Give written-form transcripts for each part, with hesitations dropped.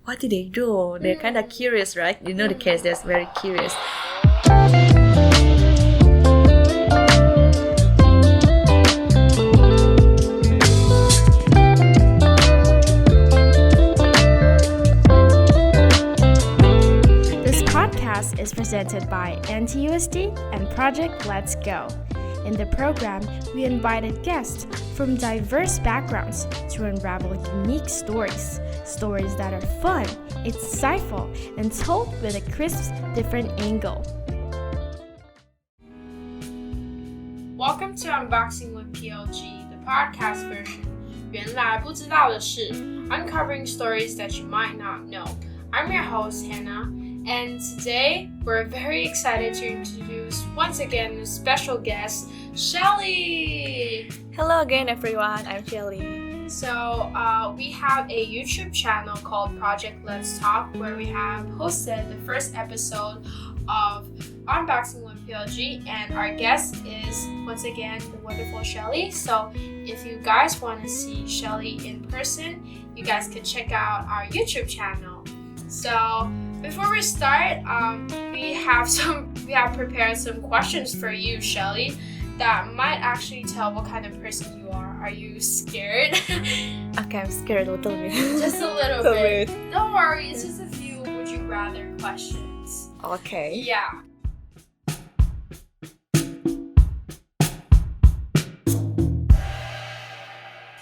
what did they do? They're kind of curious, right? You know the kids, they're very curious. This podcast is presented by NTUSD and Project Let's Go. In the program, we invited guests from diverse backgrounds to unravel unique stories that are fun, insightful, and told with a crisp, different angle. Welcome to Unboxing with PLG, the podcast version. 原来不知道的事 uncovering stories that you might not know. I'm your host, Hannah, and today we're very excited to introduce once again a special guest, Shelly! Hello again, everyone. I'm Shelly. So, we have a YouTube channel called Project Let's Talk, where we have hosted the first episode of Unboxing with PLG, and our guest is once again the wonderful Shelly. So, if you guys want to see Shelly in person, you guys can check out our YouTube channel. So, before we start, we have prepared some questions for you, Shelly, that might actually tell what kind of person you are. Are you scared? Okay, I'm scared a little bit. Just a little bit. Don't worry, it's just a few would you rather questions. Okay. Yeah.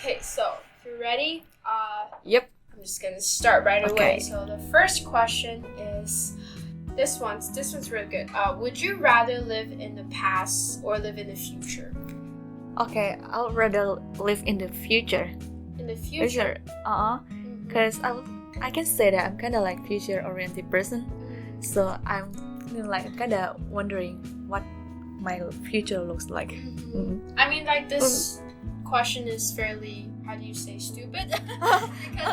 Okay, so if you're ready, Yep. I'm just gonna start right away. Okay. So the first question is this one's really good. Would you rather live in the past or live in the future? Okay, I'll rather live in the future. In the future? Because I can say that I'm kind of like future-oriented person. So I'm like kind of wondering what my future looks like. Mm-hmm. I mean, like this question is fairly, how do you say, stupid? Because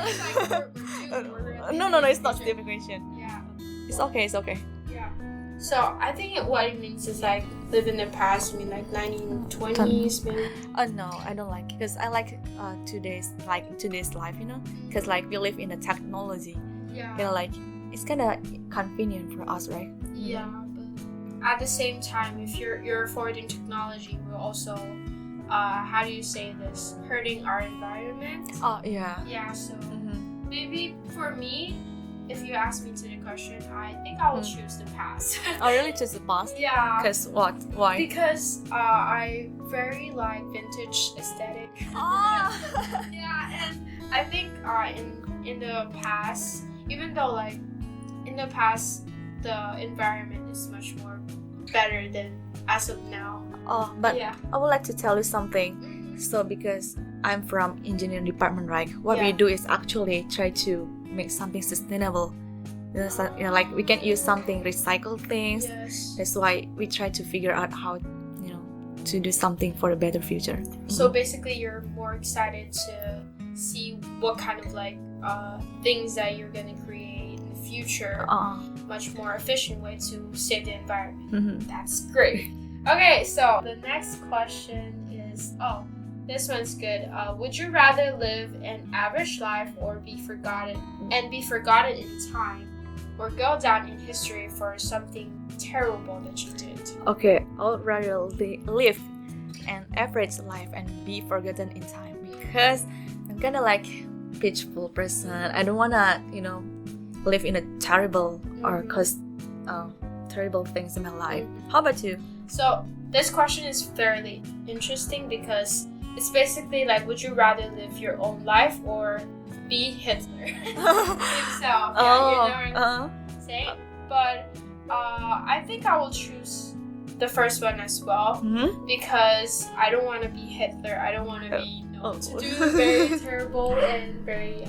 it's like we're No, it's not stupid question. Yeah. It's okay. Yeah. So I think what it means is like live in the past. I mean like 1920s maybe. No, I don't like, because I like today's life, you know, because like we live in a technology. Yeah. You know, like it's kind of convenient for us, right? Yeah, but at the same time, if you're forwarding technology, we're also how do you say this, hurting our environment. Oh yeah. Yeah. So maybe for me, if you ask me to the question, I think I will choose the past. I really choose the past. Yeah. Because what? Why? Because I very like vintage aesthetic. Yeah, and I think in the past, even though like in the past the environment is much more better than as of now. But yeah. I would like to tell you something. So because I'm from engineering department, right? What we do is actually try to make something sustainable. You know, like we can use something recycled things. Yes. That's why we try to figure out how, to do something for a better future. So basically, you're more excited to see what kind of like things that you're gonna create in the future. Much more efficient way to save the environment. That's great. Okay, so the next question is, this one's good. Would you rather live an average life or be forgotten in time, or go down in history for something terrible that you did? Okay, I would rather live an average life and be forgotten in time, because I'm kind of like peaceful person. I don't wanna, live in a terrible or cause terrible things in my life. How about you? So this question is fairly interesting because it's basically like, would you rather live your own life or be Hitler himself? Yeah, you know what I'm saying? But I think I will choose the first one as well, because I don't want to be Hitler. I don't want to be to do very terrible and very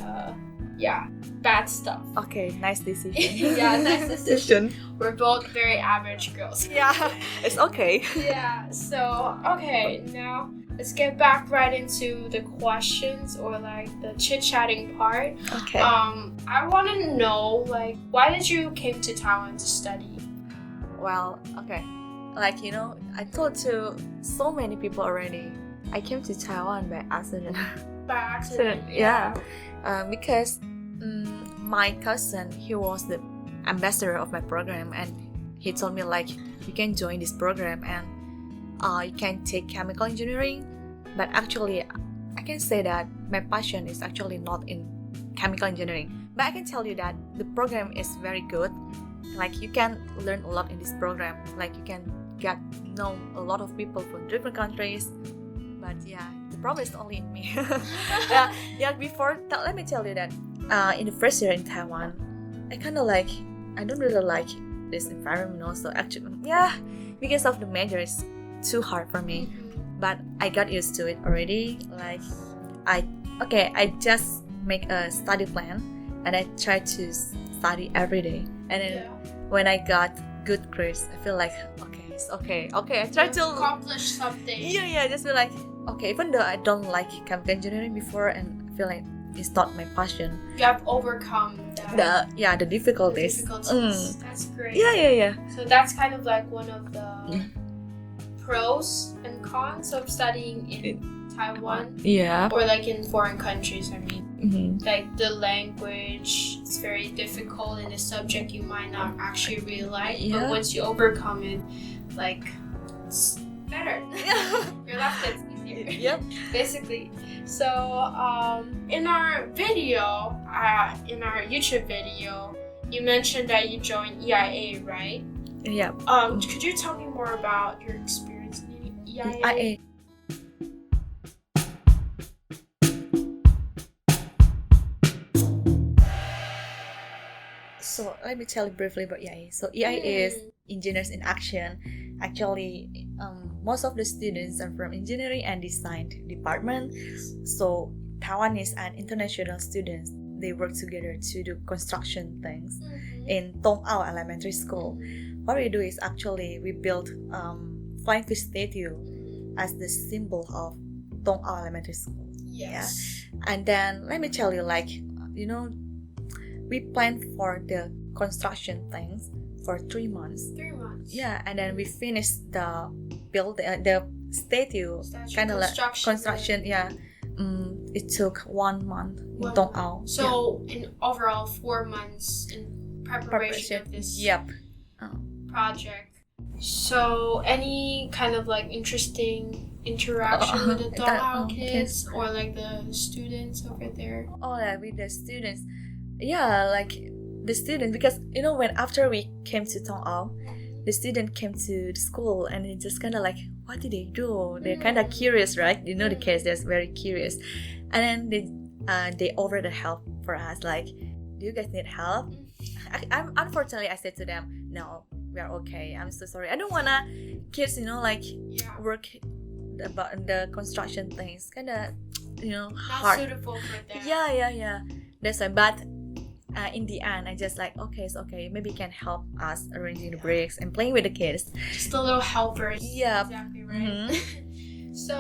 bad stuff. Okay, nice decision. Yeah, nice decision. We're both very average girls. Yeah, it's okay. Yeah, so okay, now let's get back right into the questions, or like the chit-chatting part. Okay. I want to know, like, why did you came to Taiwan to study? Well, okay. Like, I told to so many people already. I came to Taiwan by accident. By accident? Yeah. Because my cousin, he was the ambassador of my program, and he told me like, you can join this program and you can take chemical engineering. But actually, I can say that my passion is actually not in chemical engineering. But I can tell you that the program is very good. Like, you can learn a lot in this program. Like, you can get know a lot of people from different countries. But yeah, the problem is only in me. Before, let me tell you that in the first year in Taiwan, I don't really like this environment also. Actually, because of the major, it's too hard for me. But I got used to it already. Like, I just make a study plan and I try to study every day. And then when I got good grades, I feel like, it's okay. I try to accomplish something. Just feel like, even though I don't like chemical engineering before and I feel like it's not my passion. You have overcome the difficulties. That's great. Yeah. So that's kind of like one of the pros and cons of studying in Taiwan. Yeah. Or like in foreign countries, I mean. Like the language, it's very difficult in a subject you might not actually really like. But once you overcome it, like, it's better. Your life gets easier. Yep. Basically. So in our video, in our YouTube video, you mentioned that you joined EIA, right? Yeah. Could you tell me more about your experience in EIA? EIA. So let me tell you briefly about EIA. So EIA is Engineers in Action. Actually, most of the students are from engineering and design department. So Taiwanese and international students, they work together to do construction things in Dongao Elementary School. What we do is actually we build flying fish statue as the symbol of Dongao Elementary School. Yes. Yeah? And then let me tell you, like, we planned for the construction things for 3 months. 3 months. Yeah, and then we finished the statue kind of like construction. Yeah, it took 1 month in Dongao. So in overall 4 months in preparation of this project. So any kind of like interesting interaction with the Dongao kids or like the students over there? Oh yeah, with the students. Yeah, like the students, because when after we came to Dongao, the student came to the school and they just kind of like, what did they do? They're kind of curious, right? The kids, they're very curious. And then they offered help for us, like, do you guys need help? Unfortunately, I said to them, no, we are okay. I'm so sorry. I don't wanna kids, work about the construction things, kind of, hard. Not suitable for them. Yeah. That's why, but in the end, I just like, it's okay. Maybe you can help us arranging the bricks and playing with the kids. Just a little helper. Yeah. Exactly right. So,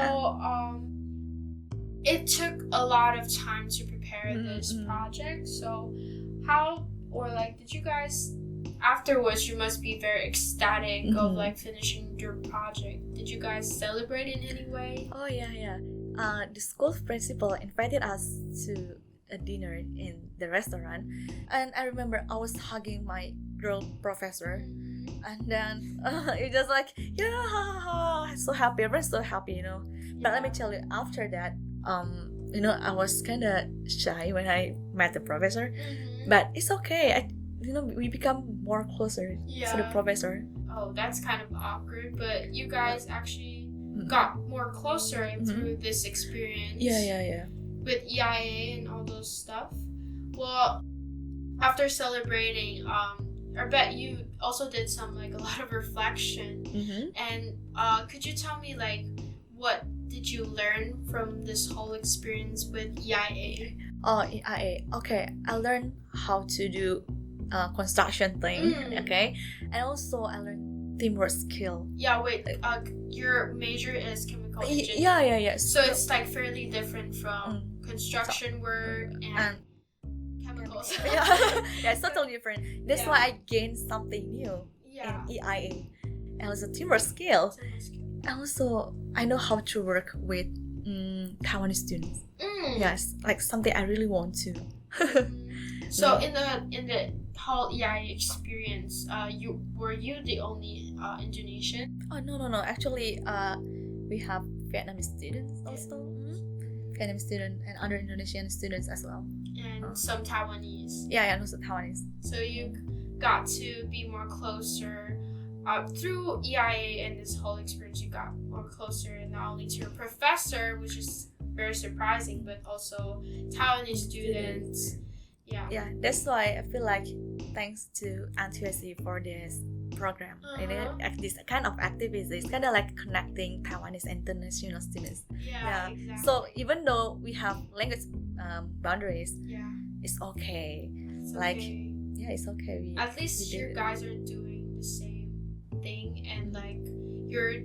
it took a lot of time to prepare this project. So, did you guys, afterwards, you must be very ecstatic of like finishing your project. Did you guys celebrate in any way? Oh, yeah. The school principal invited us to a dinner in the restaurant, and I remember I was hugging my girl professor, and then it just like, so happy, everyone's so happy, But let me tell you, after that, I was kind of shy when I met the professor, but it's okay. We become more closer to the professor. Oh, that's kind of awkward, but you guys actually got more closer through this experience. Yeah. With EIA and all those stuff. Well, after celebrating, I bet you also did some a lot of reflection. And could you tell me what did you learn from this whole experience with EIA? Oh, EIA. Okay, I learned how to do construction thing. Okay, and also I learned teamwork skill. Yeah. Wait. Your major is chemical engineering. Yeah. So it's fairly different from construction work and chemicals. It's totally different. That's why I gained something new in EIA, and also teamwork skill. And also I know how to work with Taiwanese students. Yes, like something I really want to. So in the whole EIA experience, were you the only Indonesian? Oh no. Actually, we have Vietnamese students also. Vietnamese student and other Indonesian students as well. And some Taiwanese. Yeah, and also Taiwanese. So you got to be more closer through EIA and this whole experience. You got more closer not only to your professor, which is very surprising, but also Taiwanese students. Yeah, that's why I feel like thanks to NTUSD for this program. This kind of activity is kind of like connecting Taiwanese and international students. Yeah. Exactly. So even though we have language boundaries, it's okay. It's okay. Yeah, it's okay. At least you guys are doing the same thing, and like you're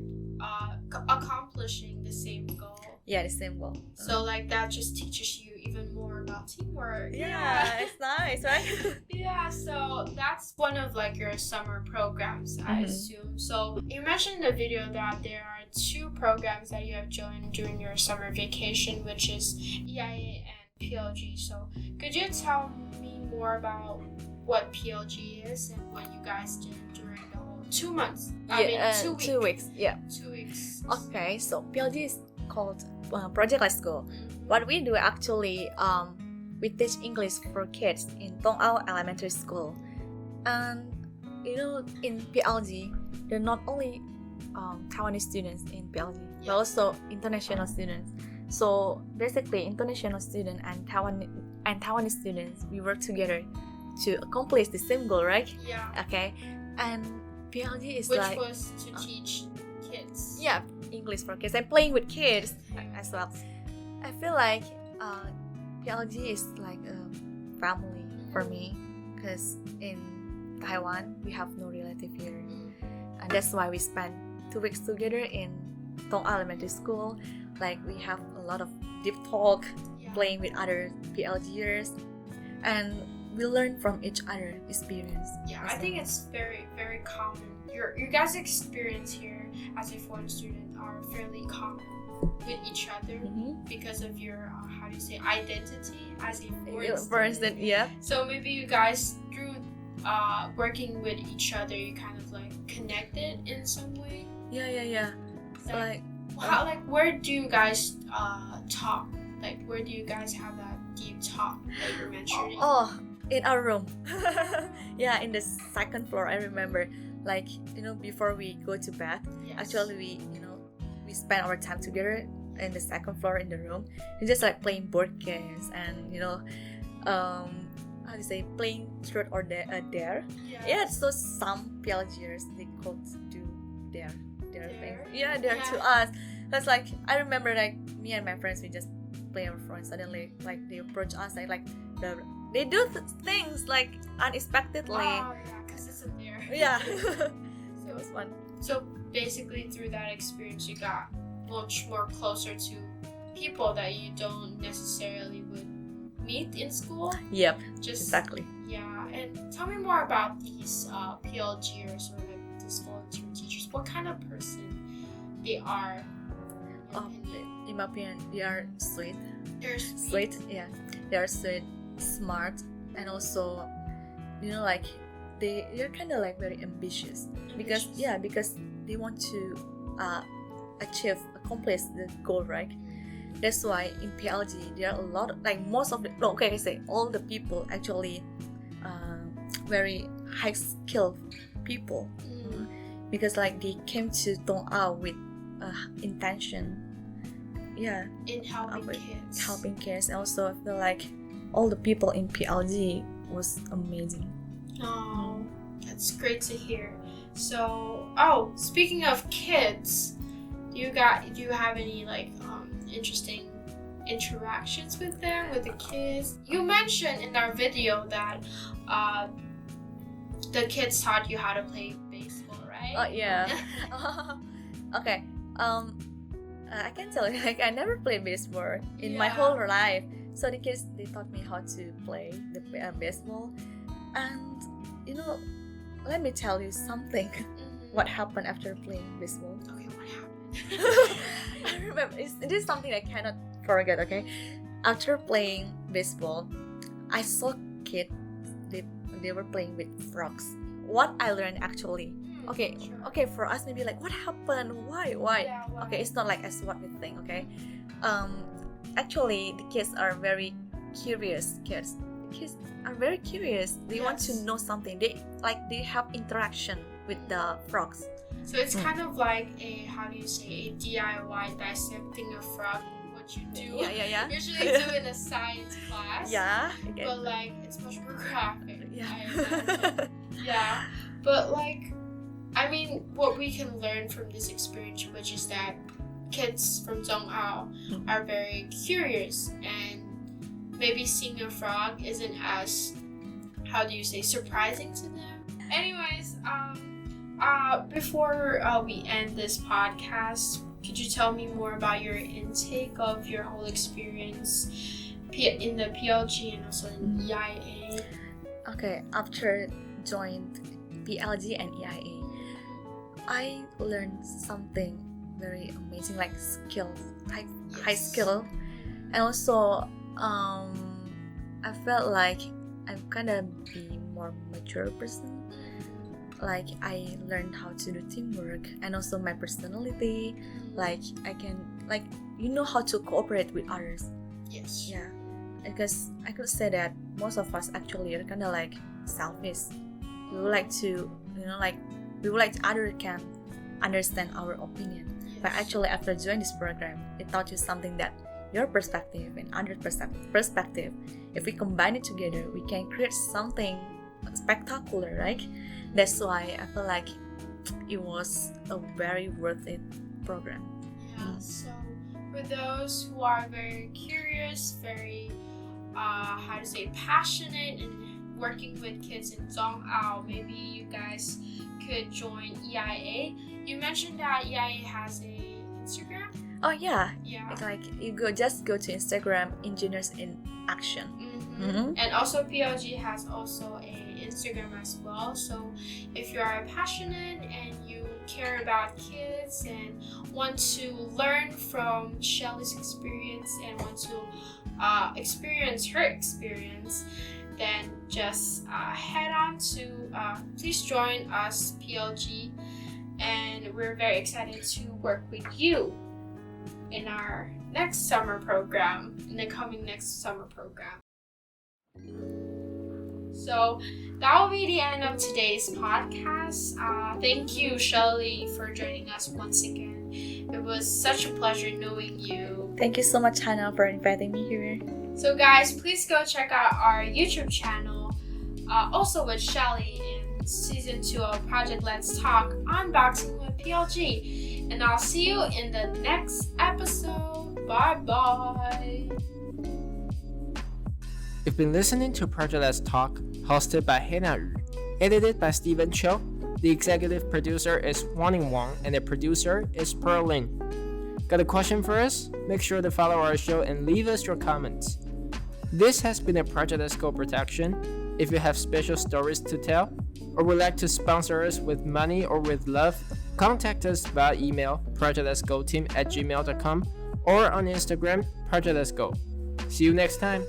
accomplishing the same goal. Yeah, the same goal. So like that just teaches you even more about teamwork. Yeah, it's nice, right? Yeah, so that's one of like your summer programs, I assume. So you mentioned in the video that there are 2 programs that you have joined during your summer vacation, which is EIA and PLG. So could you tell me more about what PLG is and what you guys did during the whole 2 months? 2 weeks. Yeah. 2 weeks. Okay, so PLG is called Project Let's Go. What we do actually, we teach English for kids in Dongao Elementary School. And in PLG, there are not only Taiwanese students in PLG, but also international students. So basically, international students and Taiwanese students, we work together to accomplish the same goal, right? Yeah. Okay, and PLG is which was to teach kids. Yeah, English for kids and playing with kids as well. I feel like PLG is like a family for me because in Taiwan we have no relative here, and that's why we spend 2 weeks together in Dongao Elementary School. Like we have a lot of deep talk, playing with other PLGers, and we learn from each other experience. Yeah, I think it's very, very common. Your guys' experience here as a foreign student are fairly common with each other because of your identity as a foreign student. Yeah. So maybe you guys through working with each other, you kind of like connected in some way. Yeah. Where do you guys talk? Like where do you guys have that deep talk that you're mentioning? In our room. Yeah, in the 2nd floor. I remember, before we go to bed, actually we spend our time together in the 2nd floor in the room. We just like playing board games and playing truth or dare. Yeah, so some PLGers they could do their thing. Yeah, dare to us. That's like I remember me and my friends we just play our friends. Suddenly they approach us they do things unexpectedly. Oh yeah, because it's a dare. Yeah. So it was fun. So basically through that experience you got much more closer to people that you don't necessarily would meet in school. Yep, exactly. Yeah, and tell me more about these PLGers or these volunteer teachers. What kind of person they are? In my opinion, they are sweet. They're sweet. Yeah, they are sweet, smart, and also they're kind of very ambitious because they want to accomplish the goal, right? That's why in PLG there are a lot of, all the people actually very high skilled people because they came to Dongao with intention in helping kids. And also I feel like all the people in PLG was amazing. Oh, that's great to hear. So, speaking of kids, do you have any interesting interactions with them, with the kids? You mentioned in our video that the kids taught you how to play baseball, right? Oh yeah. Okay. I can tell you, I never played baseball in my whole life. So the kids they taught me how to play the baseball, and let me tell you something. What happened after playing baseball? Okay, what happened? I remember it is something I cannot forget. Okay, after playing baseball, I saw kids, they were playing with frogs. What I learned actually, okay, for us maybe like what happened? Why? Yeah, why? Okay, it's not like as what we think. Okay, actually the kids are very curious. Kids are very curious. They want to know something. They have interaction with the frogs. So it's kind of like a DIY dissecting a frog. What you do, Yeah. usually do in a science class. Yeah. But like it's much more graphic. Yeah. I imagine. Yeah. But like, I mean, what we can learn from this experience, which is that kids from Dongao are very curious, and maybe seeing a frog isn't as, surprising to them. Anyways, before we end this podcast, could you tell me more about your intake of your whole experience in the PLG and also in EIA? Okay, after joined PLG and EIA, I learned something very amazing, like high skill, and also I felt like I'm gonna be more mature person. Like I learned how to do teamwork and also my personality. Like I can how to cooperate with others. Yes. Yeah, because I could say that most of us actually are kind of like selfish. We would like to, we would like others can understand our opinion. Yes. But actually, after joining this program, it taught you something that your perspective and other perspective, if we combine it together, we can create something spectacular, right? That's why I feel like it was a very worth it program. Yeah. So for those who are very curious, very passionate and working with kids in Dongao, maybe you guys could join EIA. You mentioned that EIA has a Instagram. Oh yeah. Yeah. It's like you just go to Instagram, Engineers in Action. And also PLG has also a Instagram as well. So if you are passionate and you care about kids and want to learn from Shelly's experience and want to experience her experience, then just head on to please join us PLG, and we're very excited to work with you in our next summer program, in the coming next summer program. So that will be the end of today's podcast. Thank you, Shelly, for joining us once again. It was such a pleasure knowing you. Thank you so much, Hannah, for inviting me here. So guys, please go check out our YouTube channel, also with Shelly in Season 2 of Project Let's Talk, Unboxing with PLG. And I'll see you in the next episode. Bye-bye. You've been listening to Project Let's Talk, hosted by Hannah Yu, edited by Steven Chu. The executive producer is Wong, and the producer is Pearl Lin. Got a question for us? Make sure to follow our show and leave us your comments. This has been a Project Let's Go production. If you have special stories to tell, or would like to sponsor us with money or with love, contact us via email projectletsgoteam@gmail.com or on Instagram, Project Let's Go. See you next time.